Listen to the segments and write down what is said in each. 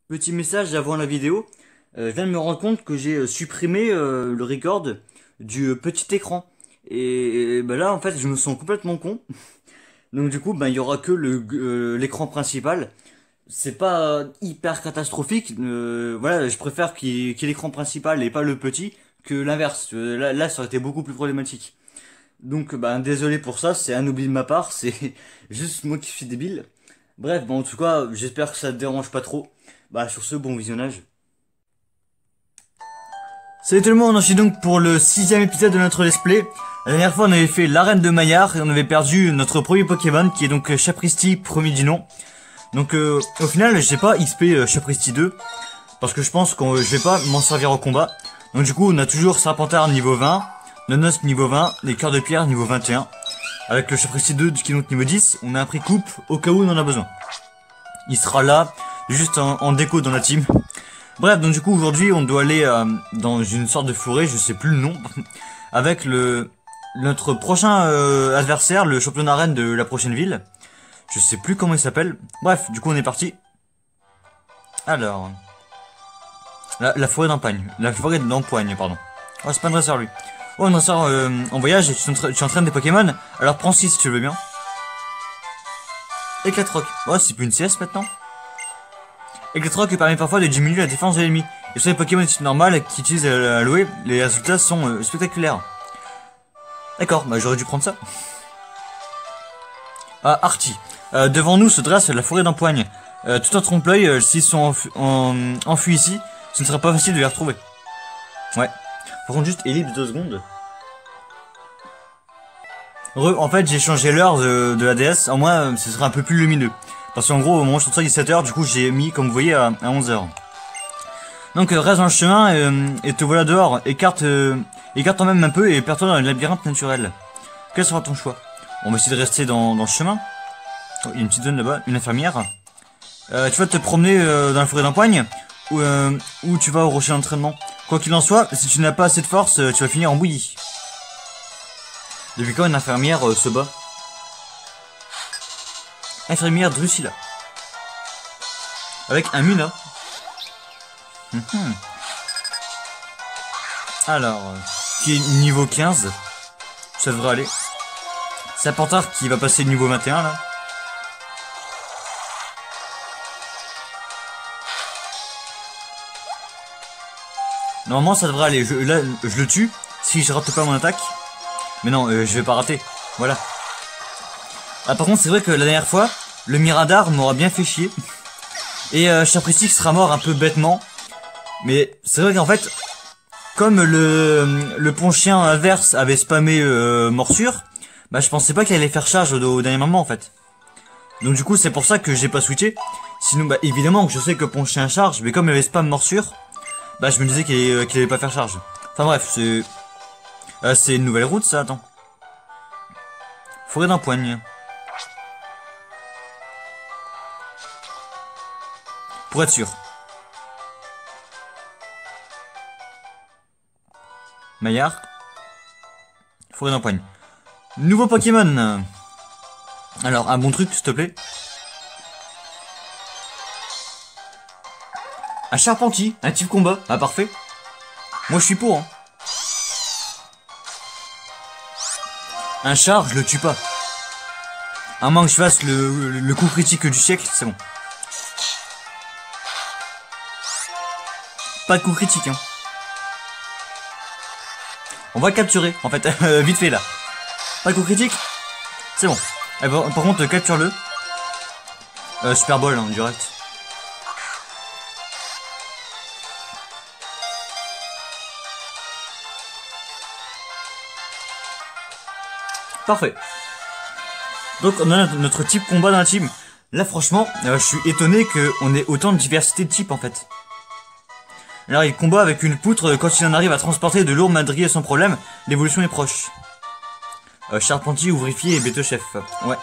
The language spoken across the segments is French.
Petit message avant la vidéo. Je viens de me rendre compte que j'ai supprimé le record du petit écran. Et bah là, en fait, je me sens complètement con. Donc du coup, bah, il y aura que l'écran principal. C'est pas hyper catastrophique. Voilà, je préfère qu'il y ait l'écran principal et pas le petit que l'inverse. Là, ça aurait été beaucoup plus problématique. Donc, bah, désolé pour ça. C'est un oubli de ma part. C'est juste moi qui suis débile. Bref, bon, en tout cas, j'espère que ça te dérange pas trop. Bah, sur ce, bon visionnage. Salut tout le monde, on est donc pour le 6ème épisode de notre let's play. La dernière fois on avait fait l'arène de Maillard et on avait perdu notre premier Pokémon qui est donc Chapristi, premier du nom. Donc au final j'ai pas XP Chapristi 2 parce que je pense que je vais pas m'en servir au combat. Donc du coup on a toujours Serpentard niveau 20, Nonos niveau 20, les Cœurs de Pierre niveau 21. Avec le Chapristi 2 qui est donc niveau 10, on a un prix coupe au cas où on en a besoin. Il sera là, juste en déco dans la team. Bref, donc du coup aujourd'hui on doit aller dans une sorte de forêt, je sais plus le nom, avec notre prochain adversaire, le champion d'arène de la prochaine ville. Je sais plus comment il s'appelle. Bref, du coup on est parti. Alors, la forêt d'Empoigne, pardon. Oh c'est pas un dresseur lui. Oh un dresseur en voyage et tu entraînes des Pokémon. Alors prends 6 si tu le veux bien. Éclatroc. Oh c'est plus une CS maintenant. Éclatroc permet parfois de diminuer la défense de l'ennemi. Et sur les Pokémon de type normal qui utilisent l'aloe, les résultats sont spectaculaires. D'accord, bah j'aurais dû prendre ça. Ah, Artie. Devant nous se dresse la forêt d'Empoigne. Tout en trompe-l'œil, s'ils sont enfuis ici, ce ne sera pas facile de les retrouver. Ouais. Par contre, juste ellipse 2 secondes. En fait, j'ai changé l'heure de la DS. En moins, ce sera un peu plus lumineux. Parce qu'en gros, au moment où je tourne ça, il est 7h. Du coup, j'ai mis, comme vous voyez, à 11h. Donc, reste dans le chemin et te voilà dehors. Écarte-toi même un peu et perds-toi dans le labyrinthe naturel. Quel sera ton choix? On va essayer de rester dans le chemin. Oh, il y a une petite zone là-bas, une infirmière. Tu vas te promener dans la forêt d'Empoigne ou tu vas au rocher d'entraînement. Quoi qu'il en soit, si tu n'as pas assez de force, tu vas finir en bouillie. Depuis quand une infirmière se bat? Infirmière Drusilla. Avec un Muna. Alors, qui est niveau 15. Ça devrait aller. C'est un Pantard qui va passer niveau 21 là. Normalement ça devrait aller. Là, je le tue si je rate pas mon attaque. Mais non, je vais pas rater. Voilà. Ah, par contre, c'est vrai que la dernière fois, le Miradar m'aura bien fait chier. Et Chapristi sera mort un peu bêtement. Mais c'est vrai qu'en fait, comme le ponchien inverse avait spammé morsure, bah je pensais pas qu'il allait faire charge au dernier moment en fait. Donc du coup, c'est pour ça que j'ai pas switché. Sinon, bah évidemment que je sais que ponchien charge, mais comme il avait spam morsure, bah je me disais qu'il allait pas faire charge. Enfin bref, c'est une nouvelle route ça, attends. Forêt d'Empoigne. Pour être sûr. Maillard. Forêt d'Empoigne. Nouveau Pokémon. Alors, un bon truc, s'il te plaît. Un Charpentier, un type combat. Ah, parfait. Moi, je suis pour, hein. Un char, je le tue pas. À moins que je fasse le coup critique du siècle, c'est bon. Pas de coup critique, hein. On va le capturer, en fait, vite fait, là. Pas de coup critique. C'est bon. Par contre, capture-le. Super Ball, en direct. Parfait. Donc on a notre type combat dans la team. Là franchement, je suis étonné qu'on ait autant de diversité de types en fait. Alors il combat avec une poutre, quand il en arrive à transporter de lourds madriers sans problème, l'évolution est proche. Charpentier, ouvrifié et bête-chef. Ouais.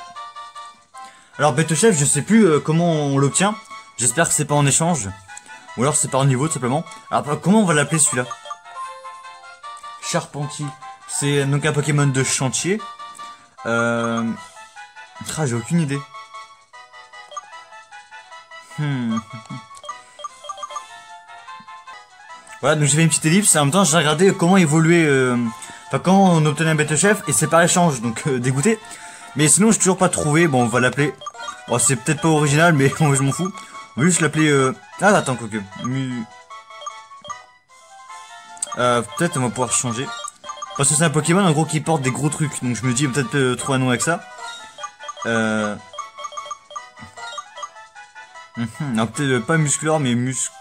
Alors bête-chef, je sais plus comment on l'obtient. J'espère que c'est pas en échange. Ou alors c'est par niveau tout simplement. Alors comment on va l'appeler celui-là? Charpentier. C'est donc un Pokémon de chantier. J'ai aucune idée. Voilà, donc j'ai fait une petite ellipse et en même temps j'ai regardé comment évoluer, enfin quand on obtenait un bête chef et c'est par échange, donc dégoûté. Mais sinon j'ai toujours pas trouvé, bon on va l'appeler, oh, c'est peut-être pas original mais je m'en fous. On va juste l'appeler, ah attends quoique, peut-être on va pouvoir changer. Parce que c'est un Pokémon en gros qui porte des gros trucs, donc je me dis peut-être trouver un nom avec ça. Non peut-être pas musculaire mais musclo,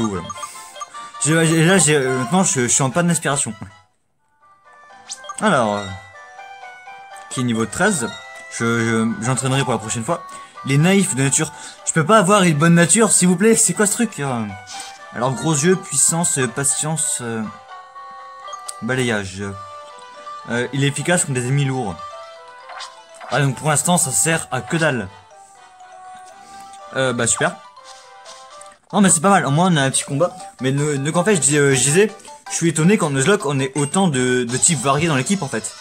voilà. Là, maintenant, je suis en panne d'inspiration. Alors, qui est niveau 13, j'entraînerai pour la prochaine fois. Les naïfs de nature. Je peux pas avoir une bonne nature, s'il vous plaît. C'est quoi ce truc? Alors, gros yeux, puissance, patience, balayage. Il est efficace contre des ennemis lourds. Ah, donc pour l'instant, ça sert à que dalle. Bah, super. Non mais c'est pas mal, au moins on a un petit combat. Mais en fait je disais, je suis étonné qu'en Nuzlocke on ait autant de types variés dans l'équipe en fait.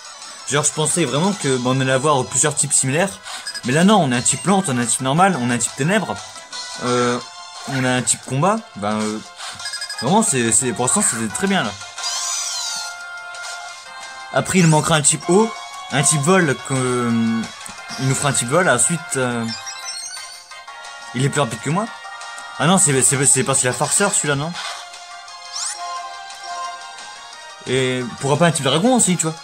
Genre je pensais vraiment que on allait avoir plusieurs types similaires. Mais là non, on a un type plante, on a un type normal, on a un type ténèbres. On a un type combat. Vraiment pour l'instant c'est très bien là. Après il manquera un type eau, un type vol, il nous fera un type vol, ensuite il est plus rapide que moi. Ah non, c'est parce qu'il a farceur celui-là, non? Et pourquoi pas un type dragon aussi, tu vois?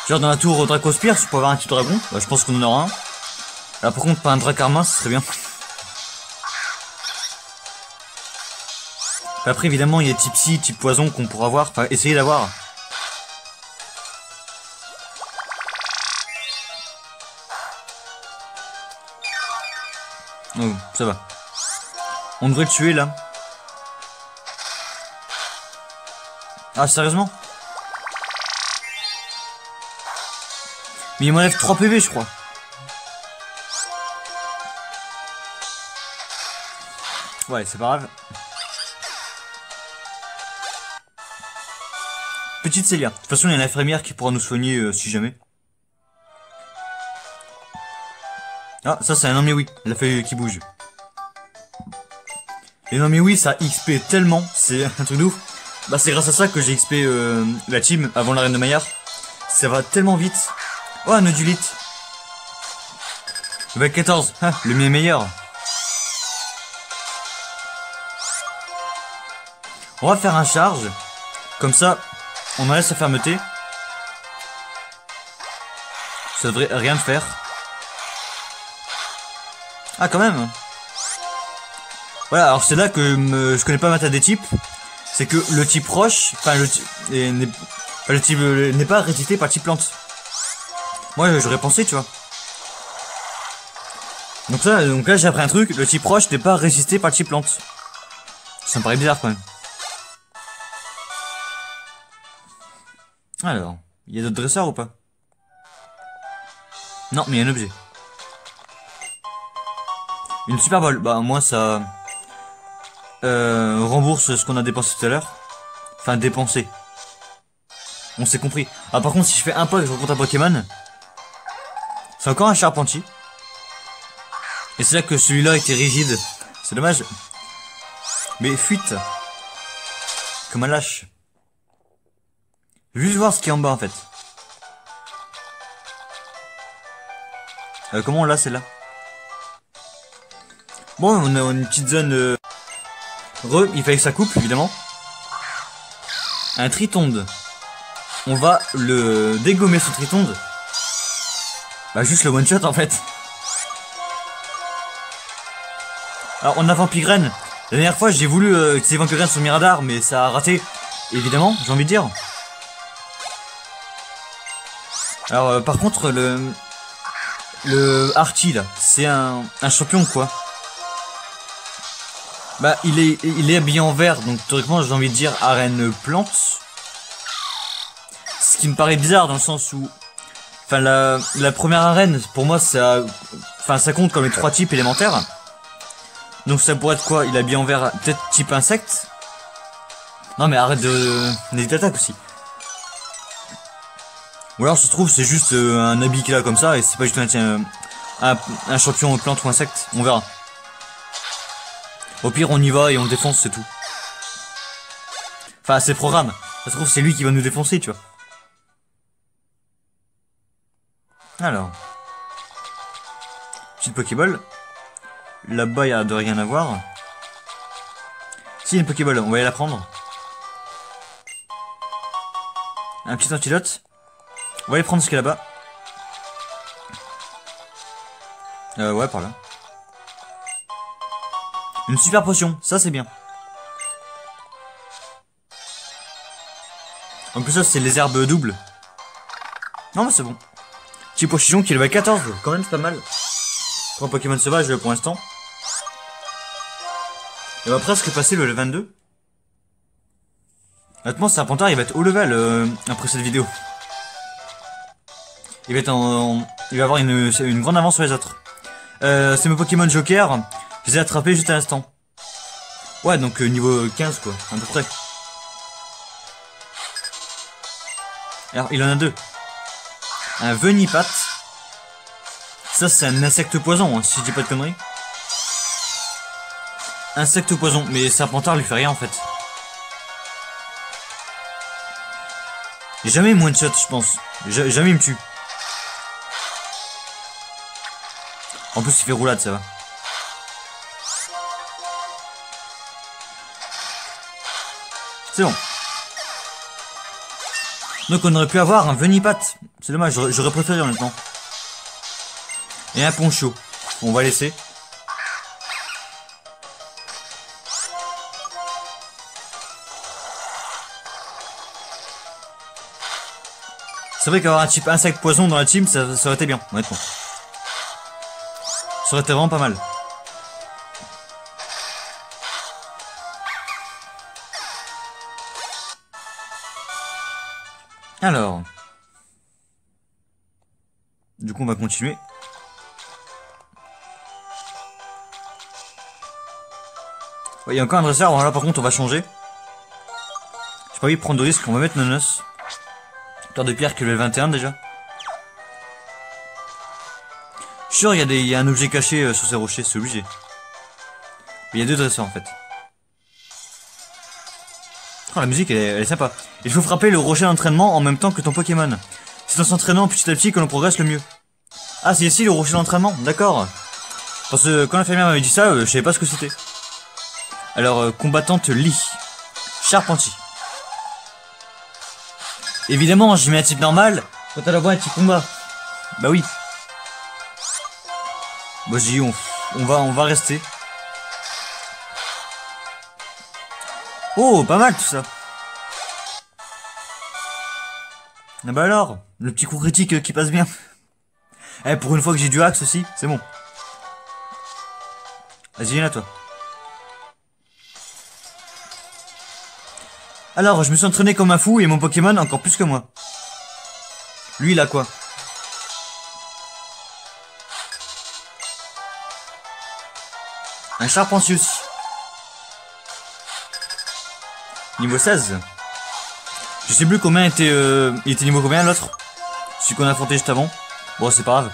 Genre dans la tour Dracospire, si tu peux avoir un type dragon, bah, je pense qu'on en aura un. Là par contre, pas un Dracarmin, ce serait bien. Après évidemment, il y a type psy, type poison qu'on pourra avoir, enfin essayer d'avoir. Oh, ça va. On devrait le tuer là. Ah sérieusement? Mais il m'enlève 3 PV je crois. Ouais c'est pas grave. Petite Célia. De toute façon il y a une infirmière qui pourra nous soigner si jamais. Ah ça c'est un non mais oui. La feuille qui bouge. Et non mais oui, ça XP tellement, c'est un truc de ouf. Bah c'est grâce à ça que j'ai XP la team avant l'arène de Maillard. Ça va tellement vite. Oh un Nodulite. Avec 14, ah, le mien est meilleur. On va faire un charge. Comme ça, on enlève sa fermeté. Ça devrait rien faire. Ah quand même. Voilà, alors c'est là que je connais pas ma tête des types. C'est que le type roche, enfin le type n'est pas résisté par le type plante. Moi j'aurais pensé, tu vois. Donc là j'ai appris un truc, le type roche n'est pas résisté par le type plante. Ça me paraît bizarre quand même. Alors, il y a d'autres dresseurs ou pas? Non, mais il y a un objet. Une super bol, bah moi ça rembourse ce qu'on a dépensé tout à l'heure. Enfin dépensé. On s'est compris. Ah par contre si je fais un pas et que je rencontre un Pokémon, c'est encore un Charpentier. Et c'est là que celui-là était rigide. C'est dommage. Mais fuite. Comme un lâche. Juste voir ce qu'il y a en bas en fait. Comment on l'a celle-là? Bon on a une petite zone il fallait que ça coupe évidemment. Un Tritonde. On va le dégommer ce Tritonde. Bah juste le one shot en fait. Alors on a Vampirène. La dernière fois j'ai voulu utiliser Vampirène sur Miradar mais ça a raté. Évidemment j'ai envie de dire. Alors par contre le Archie là, c'est un champion quoi. Bah il est habillé en vert donc théoriquement j'ai envie de dire arène plante. Ce qui me paraît bizarre dans le sens où enfin la première arène pour moi ça compte comme les 3 types élémentaires. Donc ça pourrait être quoi? Il est habillé en vert peut-être type insecte. Non mais arrête d'attaque aussi. Ou alors ça se trouve c'est juste un habit qu'il a comme ça et c'est pas juste un champion plante ou insecte, on verra. Au pire, on y va et on le défonce, c'est tout. Enfin, c'est le programme. Ça se trouve, c'est lui qui va nous défoncer, tu vois. Alors. Petite Pokéball. Là-bas, il y a de rien à voir. Si, une Pokéball, on va aller la prendre. Un petit antidote. On va aller prendre ce qu'il y a là-bas. Ouais, par là. Une super potion, ça c'est bien. En plus, ça c'est les herbes doubles. Non, mais c'est bon. Petit pochillon qui est level 14, quand même, c'est pas mal. Pour un Pokémon sauvage pour l'instant. Il va presque passer le level 22. Honnêtement, Serpentard, il va être haut level après cette vidéo. Il va être il va avoir une grande avance sur les autres. C'est mes Pokémon Joker. Je les ai attrapés juste à l'instant. Ouais, donc niveau 15 quoi, à peu près. Alors, il en a deux. Un Venipat. Ça, c'est un insecte poison, hein, si je dis pas de conneries. Insecte poison, mais Serpentard lui fait rien en fait. Jamais moins de shot, je pense. Jamais il me tue. En plus, il fait roulade, ça va. C'est bon. Donc on aurait pu avoir un Venipat. C'est dommage, j'aurais préféré honnêtement. Et un Poncho. On va laisser. C'est vrai qu'avoir un type insecte poison dans la team, ça aurait été bien, honnêtement. Ça aurait été vraiment pas mal. Alors. Du coup, on va continuer. Ouais, il y a encore un dresseur. Alors là, par contre, on va changer. J'ai pas envie de prendre de risque. On va mettre Nonos. Pierre de pierre que le 21 déjà. Je suis sûr, il y a un objet caché sur ces rochers, c'est obligé. Mais il y a deux dresseurs en fait. Oh, la musique elle est sympa. Il faut frapper le rocher d'entraînement en même temps que ton Pokémon. C'est en s'entraînant petit à petit que l'on progresse le mieux. Ah, c'est ici le rocher d'entraînement, d'accord. Parce que quand l'infirmière m'avait dit ça, je savais pas ce que c'était. Alors, combattante Lee. Charpentier. Évidemment, j'y mets un type normal quand elle envoie un petit combat. Bah oui. Bah je dis on va rester. Oh, pas mal tout ça. Ah bah alors, le petit coup critique qui passe bien. Eh, pour une fois que j'ai du axe aussi, c'est bon. Vas-y, viens là toi. Alors, je me suis entraîné comme un fou et mon Pokémon encore plus que moi. Lui, il a quoi? Un Charpentius. Niveau 16. Je sais plus combien était... il était niveau combien l'autre? Celui qu'on a affronté juste avant. Bon, c'est pas grave.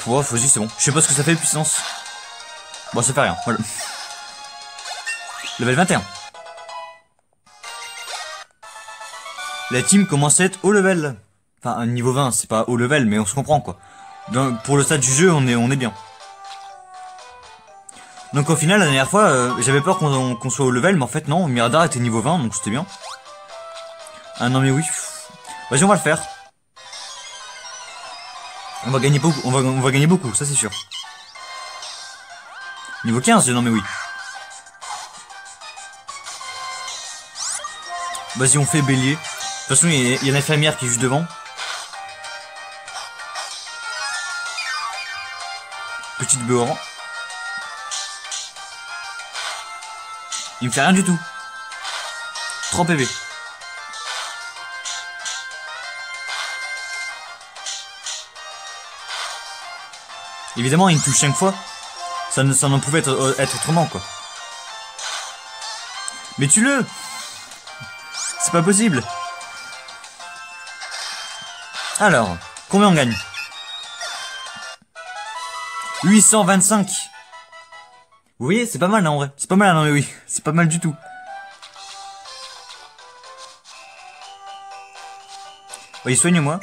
Ouais, vas-y, c'est bon. Je sais pas ce que ça fait, puissance. Bon, ça fait rien, voilà. Level 21. La team commence à être haut level. Enfin, niveau 20, c'est pas haut level, mais on se comprend, quoi. Donc, pour le stade du jeu, on est bien. Donc au final, la dernière fois, j'avais peur qu'on soit au level, mais en fait non, Miradar était niveau 20, donc c'était bien. Ah non mais oui. Vas-y, on va le faire. On va gagner beaucoup, on va gagner beaucoup, ça c'est sûr. Niveau 15, non mais oui. Vas-y, on fait bélier. De toute façon, il y a l'infirmière qui est juste devant. Petite Beoran. Il me fait rien du tout. 3 PV. Évidemment, il me touche 5 fois. Ça n'en pouvait être autrement, quoi. Mais tue-le! C'est pas possible. Alors, Combien on gagne? 825. Vous voyez, c'est pas mal, en vrai. C'est pas mal, non mais oui. C'est pas mal du tout. Oui, soigne-moi.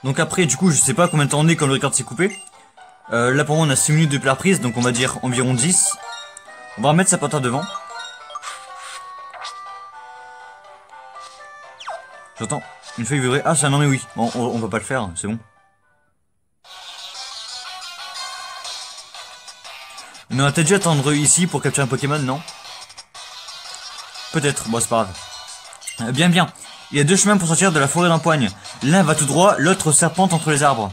Donc après, du coup, je sais pas combien de temps on est quand le record s'est coupé. Là, pour moi, on a 6 minutes de la prise, donc on va dire environ 10. On va remettre sa patate devant. J'entends une feuille vibrée. Ah, ça, non mais oui. Bon, on va pas le faire, c'est bon. Mais on va peut-être dû attendre ici pour capturer un Pokémon, non? Peut-être, bon c'est pas grave. Bien, bien. Il y a 2 chemins pour sortir de la forêt d'empoigne. L'un va tout droit, l'autre serpente entre les arbres.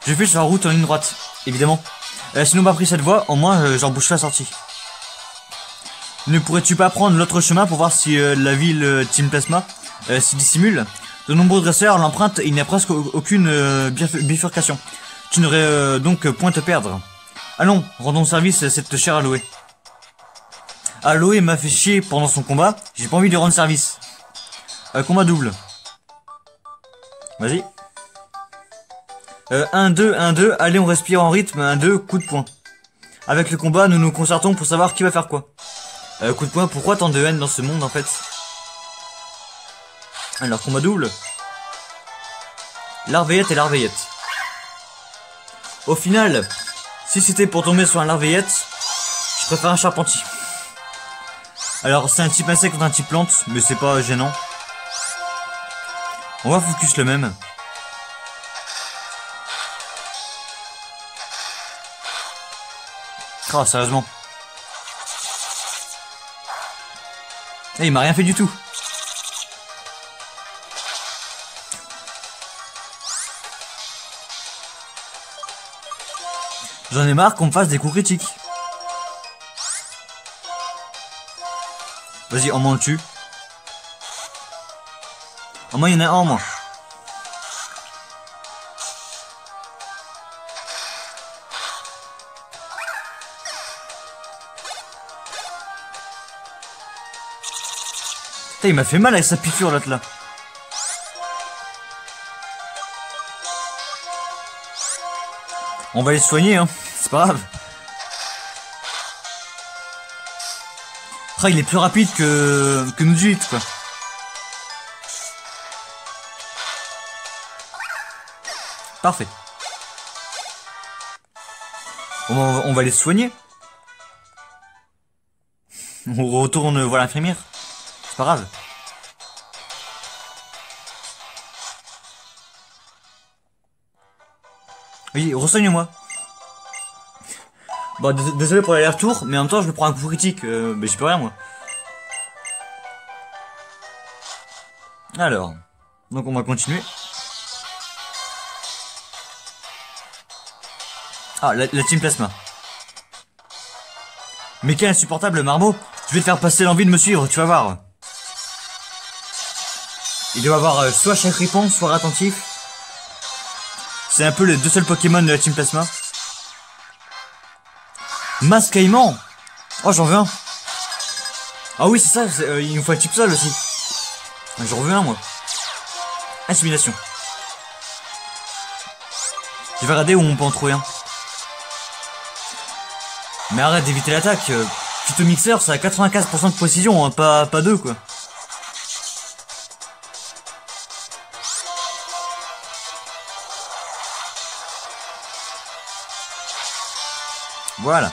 Je fais sur la route en ligne droite, évidemment. Si nous pas pris cette voie, au moins j'emboucherai la sortie. Ne pourrais-tu pas prendre l'autre chemin pour voir si la ville Team Plasma s'y dissimule? De nombreux dresseurs l'empruntent et il n'y a presque aucune bifurcation. Tu n'aurais donc point à te perdre. Allons, rendons service à cette chère Aloe. Aloe m'a fait chier pendant son combat, j'ai pas envie de lui rendre service. Combat double. Vas-y. 1-2, 1-2, allez on respire en rythme, 1-2, coup de poing. Avec le combat, nous nous concertons pour savoir qui va faire quoi. Coup de poing, pourquoi tant de haine dans ce monde en fait? Alors, combat double. Larveillette et larveillette. Au final, si c'était pour tomber sur un larveillette, je préfère un charpentier. Alors, c'est un type insecte contre un type plante, mais c'est pas gênant. On va focus le même. Oh, sérieusement. Eh, il m'a rien fait du tout. J'en ai marre qu'on me fasse des coups critiques. Vas-y, en moins on le tue. En moins il y en a un en moins. Putain, il m'a fait mal avec sa piqûre l'autre là. On va les soigner, hein. C'est pas grave. Ah, il est plus rapide que nous du hit, quoi. Parfait. On va les soigner. On retourne voir l'infirmière. C'est pas grave. Oui, resoigne-moi. Bon, désolé pour l'aller-retour, mais en même temps, je me prends un coup critique. Mais je peux rien, moi. Alors. Donc, on va continuer. Ah, la Team Plasma. Mais quel insupportable marmot. Je vais te faire passer l'envie de me suivre, tu vas voir. Il doit avoir soit Chacripant, soit attentif. C'est un peu les 2 seuls Pokémon de la Team Plasma. Mascaïman. Oh, j'en veux un. Ah oui, c'est ça, il nous faut un type sol aussi. J'en veux un, moi. Intimidation. Je vais regarder où on peut en trouver un. Mais arrête d'éviter l'attaque. Phytomixeur, ça a 95% de précision, hein, pas 2, quoi. Voilà.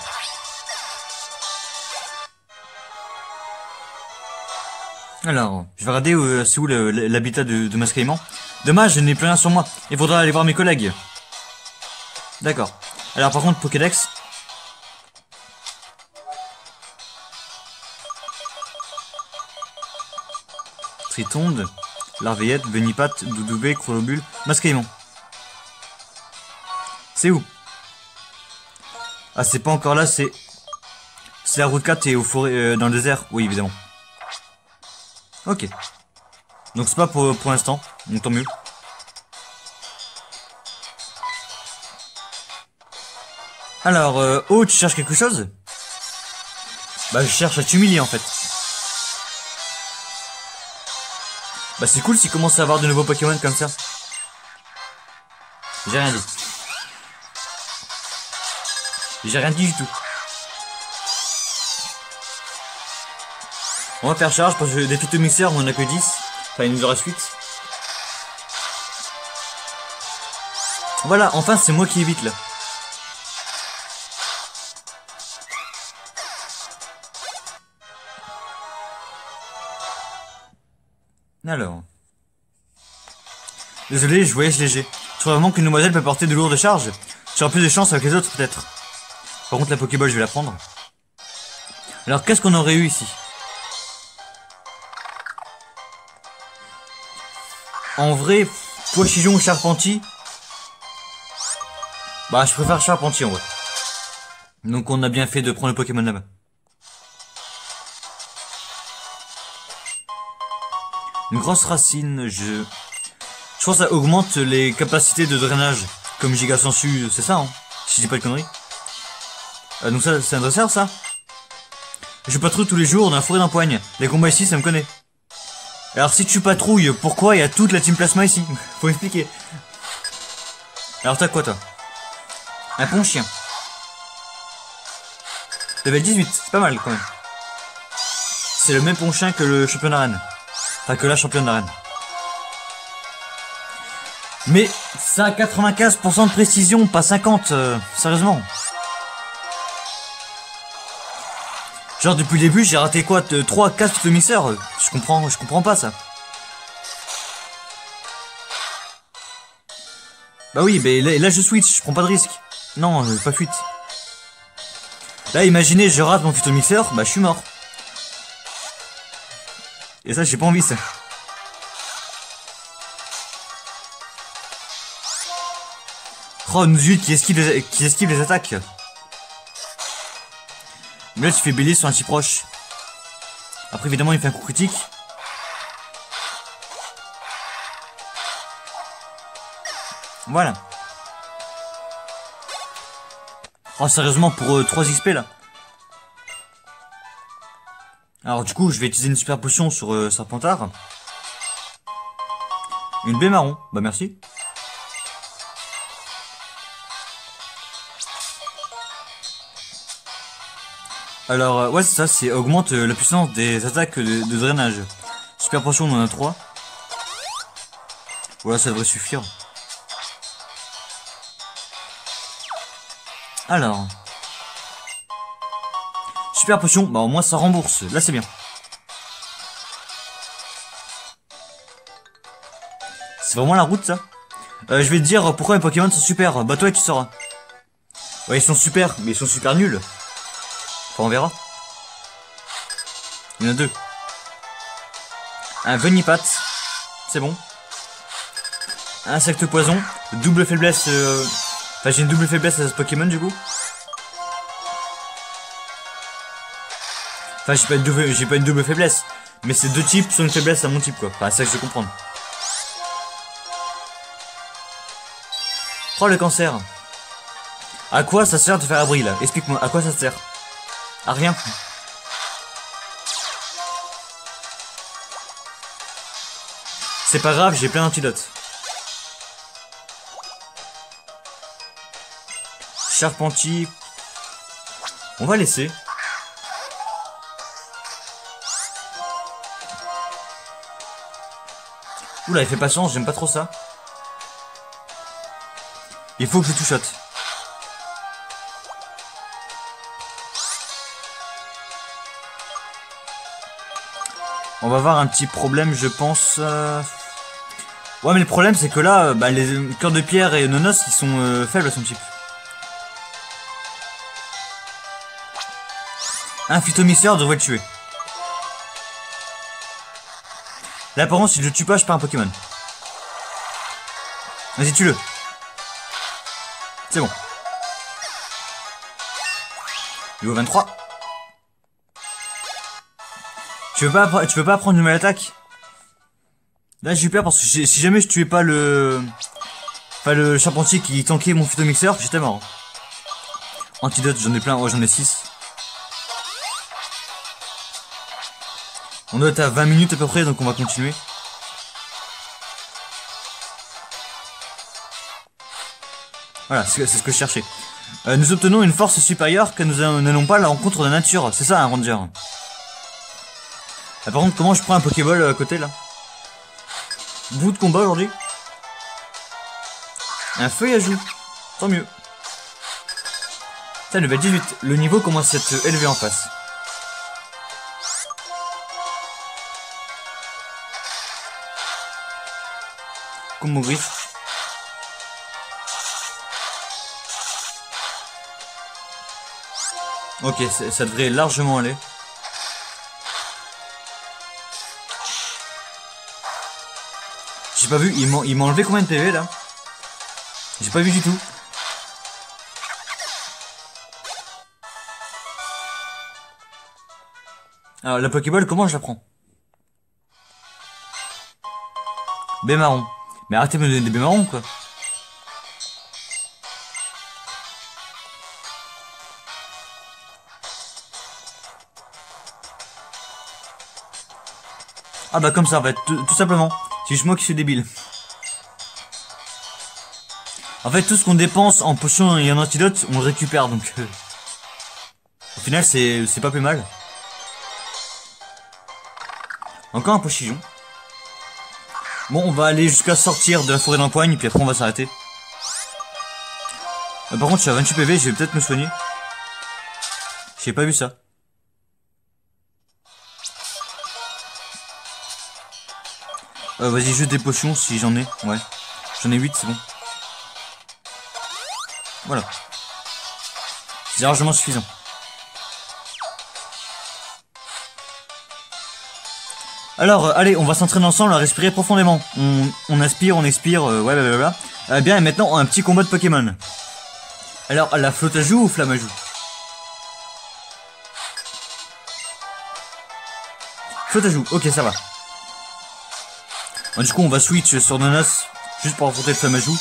Alors, je vais regarder c'est où l'habitat de Mascaïman. Dommage, je n'ai plus rien sur moi. Il faudra aller voir mes collègues. D'accord. Alors par contre, Pokédex. Tritonde, Larveillette, Benipat, Doudoubé, Chrolobule, Mascaïman. C'est où? Ah, c'est pas encore là, c'est la route 4 et au forêt, dans le désert. Oui, évidemment. Ok. Donc c'est pas pour l'instant, donc tant mieux. Alors, oh, tu cherches quelque chose? Bah, je cherche à t'humilier en fait. Bah c'est cool s'il commence à avoir de nouveaux Pokémon comme ça. J'ai rien dit. J'ai rien dit du tout. On va faire charge parce que des phytomixeurs on en a que 10. Enfin il nous en reste 8. Voilà, enfin c'est moi qui évite là. Alors. Désolé, je voyage léger. Je trouve vraiment qu'une demoiselle peut porter de lourdes charges. J'aurai plus de chance avec les autres peut-être. Par contre la Pokéball je vais la prendre. Alors qu'est-ce qu'on aurait eu ici? En vrai, Poichijon ou Charpentier. Bah je préfère Charpentier en vrai. Donc on a bien fait de prendre le Pokémon là-bas. Une grosse racine, je pense que ça augmente les capacités de drainage. Comme Giga Sensu, c'est ça, hein, si je dis pas de conneries. Donc ça, c'est un dresseur, ça. Je patrouille tous les jours dans la forêt d'Empoigne. Les combats ici, ça me connaît. Alors si tu patrouilles, pourquoi il y a toute la team plasma ici? Faut expliquer. Alors t'as quoi, toi? Un pont chien. Level 18, c'est pas mal, quand même. C'est le même pont chien que le champion d'arène. Enfin, que la championne d'arène. Mais ça a 95% de précision, pas 50, sérieusement. Genre depuis le début j'ai raté quoi, 3-4 phytomixeurs. Je comprends pas ça. Bah oui, mais là je switch, je prends pas de risque. Non, pas fuite. Là imaginez je rate mon phytomixeur, bah je suis mort. Et ça j'ai pas envie ça. Oh, zut, qui esquive les attaques. Mais là, tu fais bélier sur un si proche. Après, évidemment, il fait un coup critique. Voilà. Oh, sérieusement, pour 3 XP, là. Alors, du coup, je vais utiliser une super potion sur Serpentard. Une baie marron. Bah, merci. Alors, ouais, c'est ça, c'est augmente la puissance des attaques de drainage. Super potion, on en a 3. Voilà, ça devrait suffire. Alors. Super potion, bah au moins ça rembourse. Là, c'est bien. C'est vraiment la route, ça. Je vais te dire pourquoi les Pokémon sont super. Bah, toi, tu sauras. Ouais, ils sont super, mais ils sont super nuls. Enfin, on verra. Il y en a 2. Un Venipat. C'est bon. Un insecte poison. Double faiblesse. Enfin, j'ai une double faiblesse à ce Pokémon, du coup. Enfin, j'ai pas une double faiblesse. Mais ces deux types sont une faiblesse à mon type, quoi. Enfin, c'est ça que je veux comprendre. Oh, le cancer. À quoi ça sert de faire abri, là? Explique-moi, à quoi ça sert? À rien. C'est pas grave, j'ai plein d'antidotes. Charpentier. On va laisser. Oula, il fait patience, j'aime pas trop ça. Il faut que je two-shot. On va avoir un petit problème, je pense. Ouais, mais le problème, c'est que là, bah, les cœurs de pierre et Nonos, ils sont faibles à son type. Un phytomixeur devrait le tuer. Là, par contre, si je le tue pas, je perds un Pokémon. Vas-y, tue-le. C'est bon. Niveau 23. Tu veux pas prendre une nouvelle attaque? Là j'ai eu peur parce que si jamais je tuais pas le... Enfin le charpentier qui tankait mon phytomixeur, j'étais mort. Antidote, j'en ai plein, ouais j'en ai 6. On doit être à 20 minutes à peu près, donc on va continuer. Voilà, c'est ce que je cherchais. Nous obtenons une force supérieure que nous n'allons pas à la rencontre de la nature. C'est ça un ranger. Ah, par contre, comment je prends un Pokéball à côté là? Bout de combat aujourd'hui. Un feuille à joue. Tant mieux. Ça, level 18. Le niveau commence à être élevé en face. Combo griffe. Ok, ça devrait largement aller. J'ai pas vu, il m'a enlevé combien de PV là? J'ai pas vu du tout. Alors la Pokéball, comment je la prends? B marron. Mais arrêtez de me donner des B marrons quoi. Ah bah comme ça en fait, tout simplement. C'est juste moi qui suis débile. En fait tout ce qu'on dépense en potion et en antidote, on le récupère donc... Au final c'est pas plus mal. Encore un pochillon. Bon on va aller jusqu'à sortir de la forêt d'empoigne puis après on va s'arrêter. Par contre je suis à 28 PV, je vais peut-être me soigner. J'ai pas vu ça. Vas-y, juste des potions si j'en ai. Ouais. J'en ai 8, c'est bon. Voilà. C'est largement suffisant. Alors, allez, on va s'entraîner ensemble à respirer profondément. On inspire, on expire, ouais, blablabla. Bien, et maintenant, un petit combat de Pokémon. Alors, la flotte à joue ou flamme à joue? Flotte à joue, ok, ça va. Du coup on va switch sur Nonos juste pour affronter le Flamajou.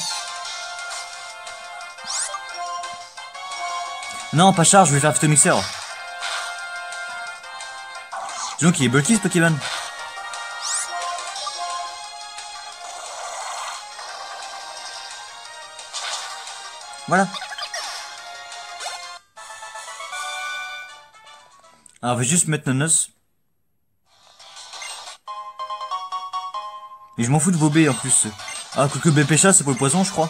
Non pas charge, je vais faire Phytomixer. Disons qu'il est bulky ce Pokémon. Voilà. Alors on va juste mettre Nonos. Et je m'en fous de vos baies en plus. Ah, quoique BP chat c'est pour le poison je crois.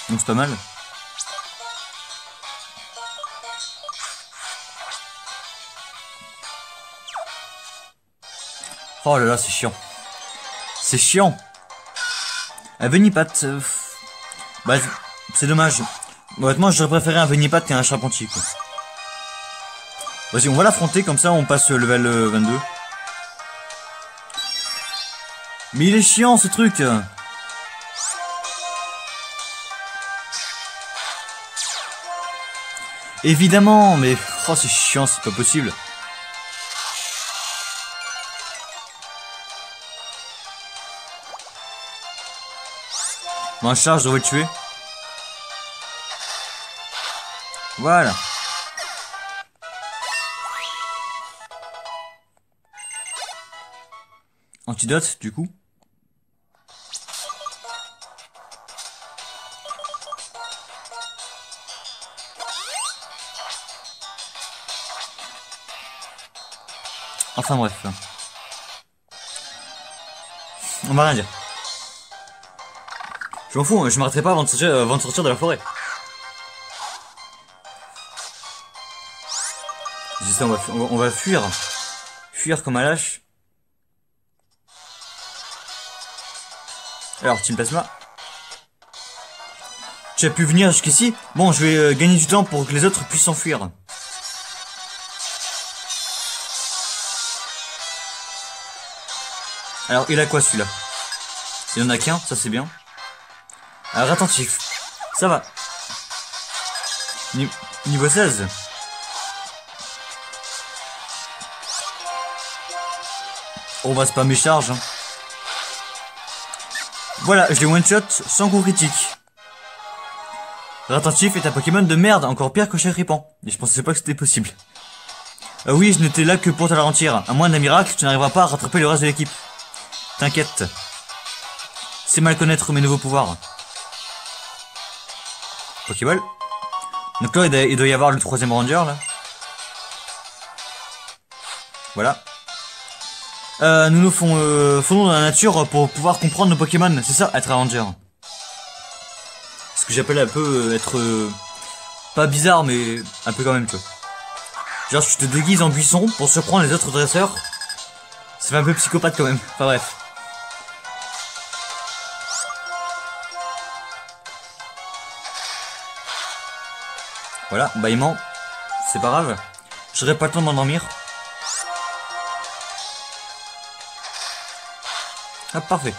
Donc c'est pas mal. Oh là là c'est chiant. C'est chiant. Venipat. Bah c'est dommage. Honnêtement j'aurais préféré un Venipat qu'un Charpentier quoi. Vas-y on va l'affronter comme ça on passe level 22. Mais il est chiant ce truc. Évidemment, mais oh c'est chiant, c'est pas possible. Bon, un charge, je devrais le tuer. Voilà. Antidote, du coup. Enfin bref. On va rien dire. Je m'en fous, je m'arrêterai pas avant de sortir de la forêt. J'essaie, on va fuir. Fuir comme un lâche. Alors, Team Plasma. Tu as pu venir jusqu'ici? Bon, je vais gagner du temps pour que les autres puissent s'enfuir. Alors, il a quoi celui-là? Il en a qu'un, ça c'est bien. Alors, attentif. Ça va. Niveau 16. On va spammer charge. Hein. Voilà, je l'ai one-shot sans coup critique. Attentif est un Pokémon de merde, encore pire que Chagripan. Et je pensais pas que c'était possible. Oui, je n'étais là que pour te ralentir. À moins d'un miracle, tu n'arriveras pas à rattraper le reste de l'équipe. T'inquiète. C'est mal connaître mes nouveaux pouvoirs. Pokéball. Donc là, il doit y avoir le troisième ranger, là. Voilà. Nous fondons dans la nature pour pouvoir comprendre nos Pokémon. C'est ça, être un ranger. Ce que j'appelle un peu être... pas bizarre, mais un peu quand même, tu vois. Genre, tu te déguises en buisson pour surprendre les autres dresseurs. Ça fait un peu psychopathe quand même. Enfin bref. Voilà, bâillement. C'est pas grave. J'aurais pas le temps de m'endormir. Hop, parfait.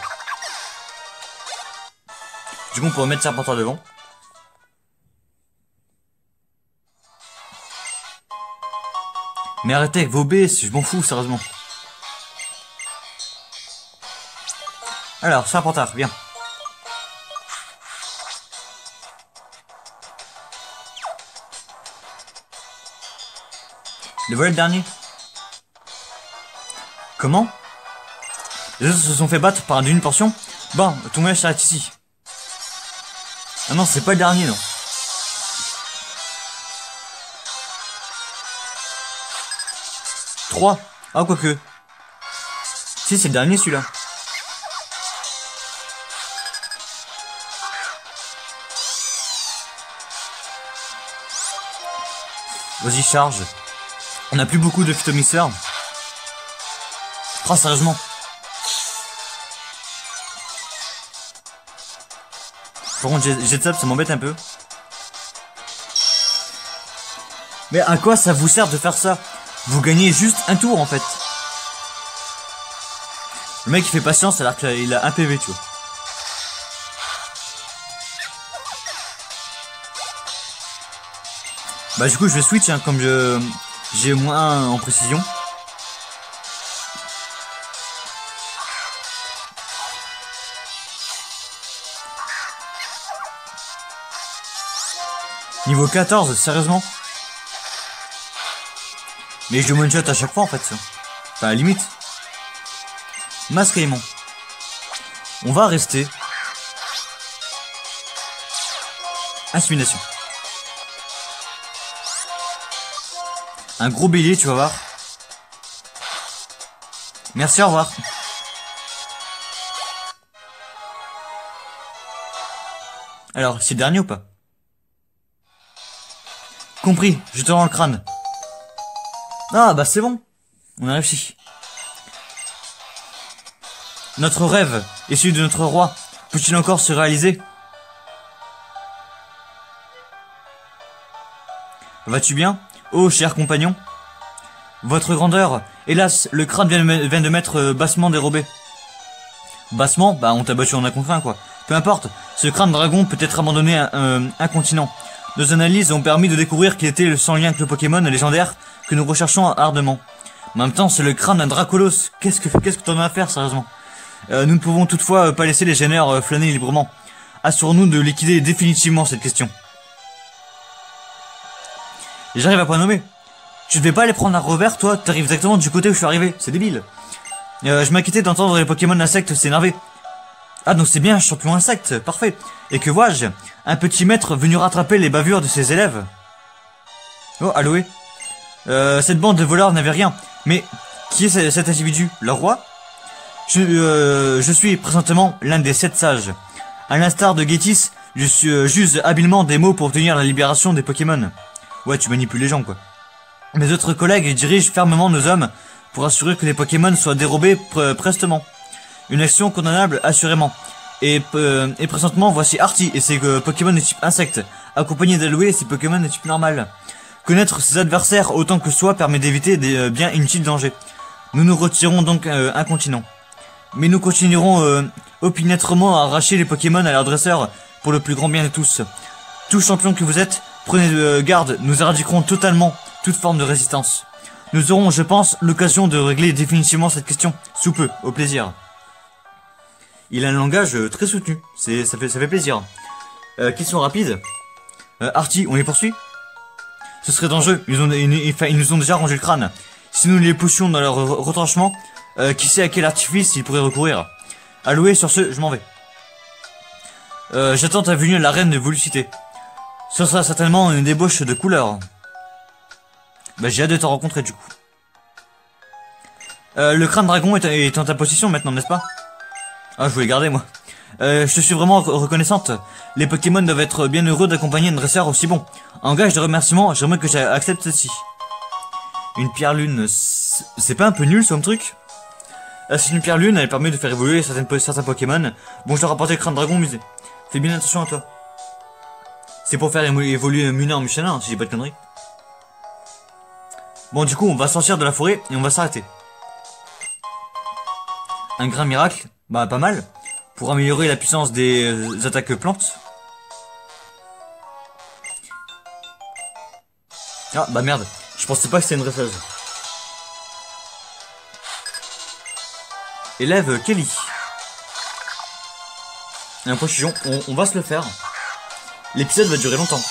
Du coup, on peut mettre Serpentard devant. Mais arrêtez avec vos baies, je m'en fous, sérieusement. Alors, Serpentard, viens. Le voilà le dernier. Comment? Les autres se sont fait battre par une portion? Bon, ton match s'arrête ici. Ah non, c'est pas le dernier, non. Trois. Ah, quoique. Si, c'est le dernier, celui-là. Vas-y, charge. On a plus beaucoup de phytomisseurs. Oh, sérieusement. Par contre, Jet Up, ça m'embête un peu. Mais à quoi ça vous sert de faire ça? Vous gagnez juste un tour, en fait. Le mec, il fait patience alors qu'il a un PV, tu vois. Bah, du coup, je vais switch, hein, comme j'ai moins en précision. Niveau 14, sérieusement? Mais je one shot à chaque fois en fait ça. Enfin à la limite. Masque aimant. On va rester. Intimidation. Un gros bélier, tu vas voir. Merci, au revoir. Alors, c'est le dernier ou pas? Compris, je te rends le crâne. Ah bah c'est bon, on a réussi. Notre rêve, et celui de notre roi, peut-il encore se réaliser? Vas-tu bien, ô cher compagnon? Votre grandeur, hélas, le crâne vient de m'être bassement dérobé. Bassement? Bah on t'a battu en un contre un quoi. Peu importe, ce crâne dragon peut être abandonné à un continent. Nos analyses ont permis de découvrir qu'il était sans lien avec le Pokémon légendaire que nous recherchons ardemment. En même temps, c'est le crâne d'un Dracolos. Qu'est-ce que t'en as à faire, sérieusement? Nous ne pouvons toutefois pas laisser les gêneurs flâner librement. Assurons-nous de liquider définitivement cette question. Et j'arrive à point nommé. Tu devais pas aller prendre un revers, toi? T'arrives exactement du côté où je suis arrivé. C'est débile. Je m'inquiétais d'entendre les Pokémon insectes s'énerver. Ah, donc c'est bien un champion insecte. Parfait. Et que vois-je? Un petit maître venu rattraper les bavures de ses élèves. Oh, Aloé. Cette bande de voleurs n'avait rien. Mais qui est cet individu? Le roi? Je suis présentement l'un des 7 sages. À l'instar de Gétis, j'use habilement des mots pour obtenir la libération des Pokémon. Ouais, tu manipules les gens, quoi. Mes autres collègues dirigent fermement nos hommes pour assurer que les Pokémon soient dérobés prestement. Une action condamnable, assurément. Et présentement, voici Artie et ses Pokémon de type insecte, accompagnés d'Aloé et ses Pokémon de type normal. Connaître ses adversaires autant que soi permet d'éviter des bien inutiles dangers. Nous nous retirons donc incontinent. Mais nous continuerons opiniâtrement à arracher les Pokémon à leurs dresseurs pour le plus grand bien de tous. Tout champion que vous êtes, prenez garde, nous éradiquerons totalement toute forme de résistance. Nous aurons, je pense, l'occasion de régler définitivement cette question, sous peu, au plaisir. Il a un langage très soutenu, ça fait plaisir. Question rapide. Artie, on les poursuit? Ce serait dangereux, ils nous ont déjà rangé le crâne. Si nous les poussions dans leur retranchement, qui sait à quel artifice ils pourraient recourir. Aloé, sur ce, je m'en vais. J'attends ta venue à la reine de Volucité. Ce sera certainement une débauche de couleur. Bah j'ai hâte de te rencontrer du coup. Le crâne dragon est en ta possession maintenant, n'est-ce pas? Ah, je voulais garder moi. Je te suis vraiment reconnaissante. Les Pokémon doivent être bien heureux d'accompagner un dresseur aussi bon. En gage de remerciement, j'aimerais que j'accepte ceci. Une pierre lune, c'est pas un peu nul ce truc? C'est une pierre lune, elle permet de faire évoluer certains Pokémon. Bon, je dois rapporter le crâne dragon au musée. Fais bien attention à toi. C'est pour faire évoluer Munin en Michelin, si j'ai pas de conneries. Bon, du coup, on va sortir de la forêt et on va s'arrêter. Un grain miracle, bah pas mal. Pour améliorer la puissance des attaques plantes. Ah bah merde, je pensais pas que c'était une dresseuse. Élève Kelly. Et un pochillon, on va se le faire. L'épisode va durer longtemps.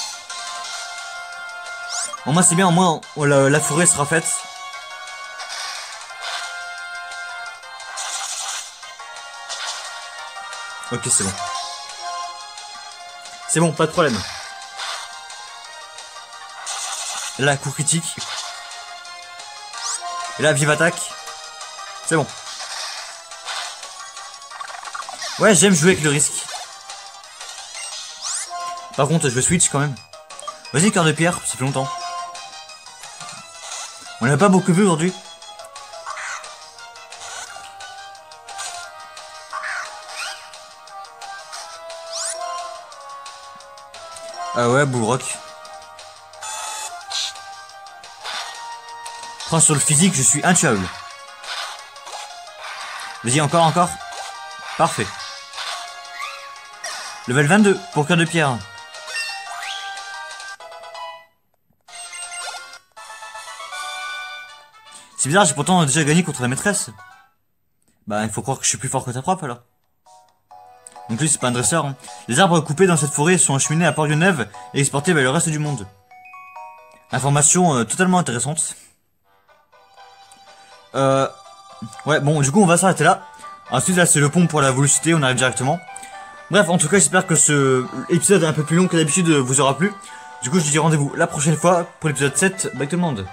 Au moins c'est bien, au moins la forêt sera faite. Ok, c'est bon. C'est bon, pas de problème. Là, coup critique. Et là, vive attaque. C'est bon. Ouais, j'aime jouer avec le risque. Par contre, je vais switch quand même. Vas-y, cœur de pierre, ça fait longtemps. On l'a pas beaucoup vu aujourd'hui. Ah ouais, Bullrock. Enfin, sur le physique, je suis intuable. Vas-y, encore. Parfait. Level 22 pour cœur de pierre. C'est bizarre, j'ai pourtant déjà gagné contre la maîtresse. Bah, il faut croire que je suis plus fort que ta prof alors. Donc lui, c'est pas un dresseur. Hein. Les arbres coupés dans cette forêt sont acheminés à Port-Genève et exportés vers le reste du monde. Information totalement intéressante. Ouais, bon, du coup, on va s'arrêter là. Ensuite, là, c'est le pont pour la vélocité, on arrive directement. Bref, en tout cas, j'espère que ce épisode un peu plus long que d'habitude vous aura plu. Du coup, je vous dis rendez-vous la prochaine fois pour l'épisode 7. Bye tout le monde.